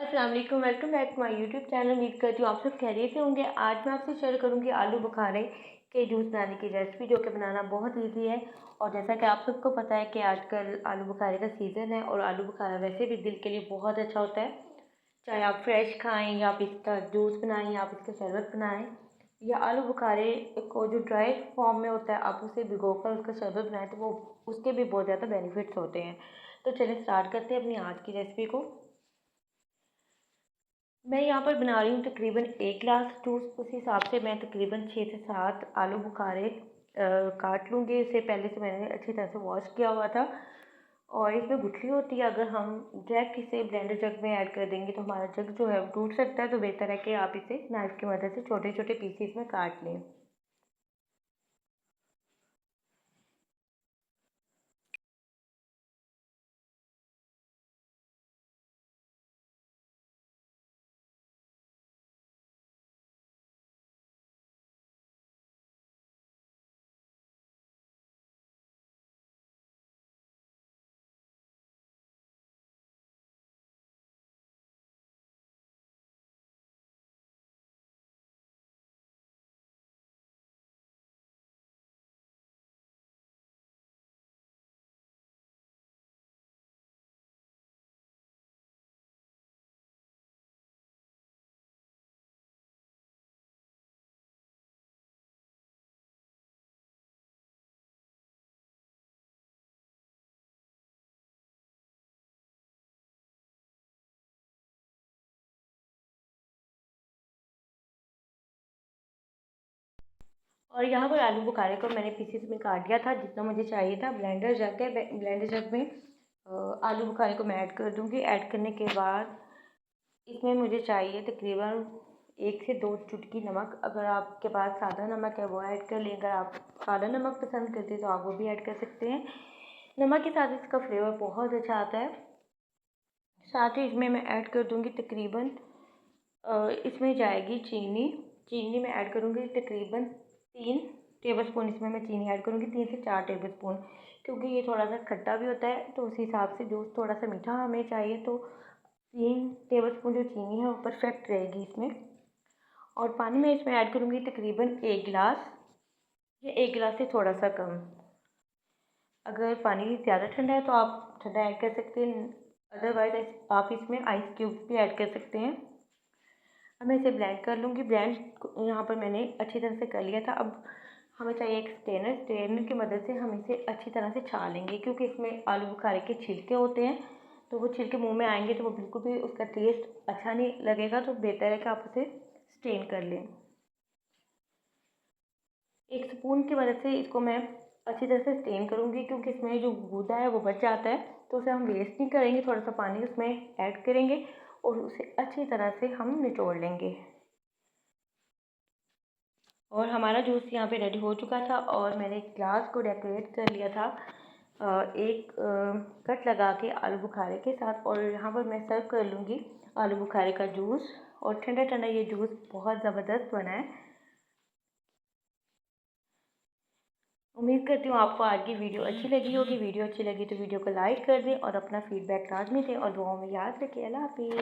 अस्सलाम वालेकुम, welcome back to my YouTube channel. उम्मीद करती हूँ आप सब खैरियत से होंगे। आज मैं आपसे शेयर करूँगी आलू बुखारे के जूस बनाने की रेसिपी, जो कि बनाना बहुत इजी है। और जैसा कि आप सबको पता है कि आजकल आलू बुखारे का सीज़न है और आलू बुखारा वैसे भी दिल के लिए बहुत अच्छा होता है। चाहे आप फ्रेश खाएँ या आप इसका जूस बनाएँ या आप इसका शरबत बनाएँ, या आलू बुखारे को जो ड्राई फॉर्म में होता है आप उसे भिगोकर उसका शरबत बनाएँ तो वो उसके भी बहुत ज़्यादा बेनिफिट्स होते हैं। तो चलिए स्टार्ट करते हैं अपनी आज की रेसिपी को। मैं यहाँ पर बना रही हूँ तकरीबन 1 गिलास जूस। उस हिसाब से मैं तकरीबन 6 से 7 आलू बुखारे काट लूँगी। इससे पहले से मैंने अच्छी तरह से वॉश किया हुआ था। और इसमें गुठली होती है, अगर हम डायरेक्ट इसे ब्लेंडर जग में ऐड कर देंगे तो हमारा जग जो है वो टूट सकता है। तो बेहतर है कि आप इसे नाइफ़ की मदद से छोटे छोटे पीसीस में काट लें। और यहाँ पर आलू बुखारे को मैंने पीसेस में काट लिया था जितना मुझे चाहिए था। ब्लेंडर जग है, ब्लेंडर जग में आलू बुखारे को मैं ऐड कर दूँगी। ऐड करने के बाद इसमें मुझे चाहिए तकरीबन 1 से 2 चुटकी नमक। अगर आपके पास सादा नमक है वो ऐड कर लें, अगर आप काला नमक पसंद करते हैं तो आप वो भी ऐड कर सकते हैं। नमक के साथ इसका फ्लेवर बहुत अच्छा आता है। साथ ही इसमें मैं ऐड कर दूँगी तकरीबन इसमें जाएगी चीनी। चीनी मैं ऐड करूँगी तकरीबन 3 टेबलस्पून। इसमें मैं चीनी ऐड करूँगी 3 से 4 टेबलस्पून, क्योंकि ये थोड़ा सा खट्टा भी होता है तो उस हिसाब से जूस थोड़ा सा मीठा हमें चाहिए। तो 3 टेबलस्पून जो चीनी है वो परफेक्ट रहेगी इसमें। और पानी मैं इसमें ऐड करूँगी तकरीबन 1 गिलास, या 1 गिलास से थोड़ा सा कम। अगर पानी ज़्यादा ठंडा है तो आप ठंडा ऐड कर सकते हैं, अदरवाइज़ आप इसमें आइस क्यूब्स भी ऐड कर सकते हैं। अब मैं इसे ब्लेंड कर लूँगी। ब्लेंड यहाँ पर मैंने अच्छी तरह से कर लिया था। अब हमें चाहिए एक स्ट्रेनर। स्ट्रेनर की मदद से हम इसे अच्छी तरह से छानेंगे, क्योंकि इसमें आलू बुखारे के छिलके होते हैं तो वो छिलके मुंह में आएंगे तो वो बिल्कुल भी उसका टेस्ट अच्छा नहीं लगेगा। तो बेहतर है कि आप उसे स्ट्रेन कर लें। एक स्पून की मदद से इसको मैं अच्छी तरह से स्ट्रेन करूँगी, क्योंकि इसमें जो गूदा है वो बच जाता है तो उसे हम वेस्ट नहीं करेंगे। थोड़ा सा पानी उसमें ऐड करेंगे और उसे अच्छी तरह से हम निचोड़ लेंगे। और हमारा जूस यहाँ पे रेडी हो चुका था और मैंने ग्लास को डेकोरेट कर लिया था एक कट लगा के आलू बुखारे के साथ। और यहाँ पर मैं सर्व कर लूँगी आलू बुखारे का जूस। और ठंडा ठंडा ये जूस बहुत ज़बरदस्त बना है। उम्मीद करती हूँ आपको आज की वीडियो अच्छी लगी होगी। वीडियो अच्छी लगी तो वीडियो को लाइक कर दें और अपना फीडबैक लाजमी दें और दुआओं में याद रखें। अल्लाह हाफिज़।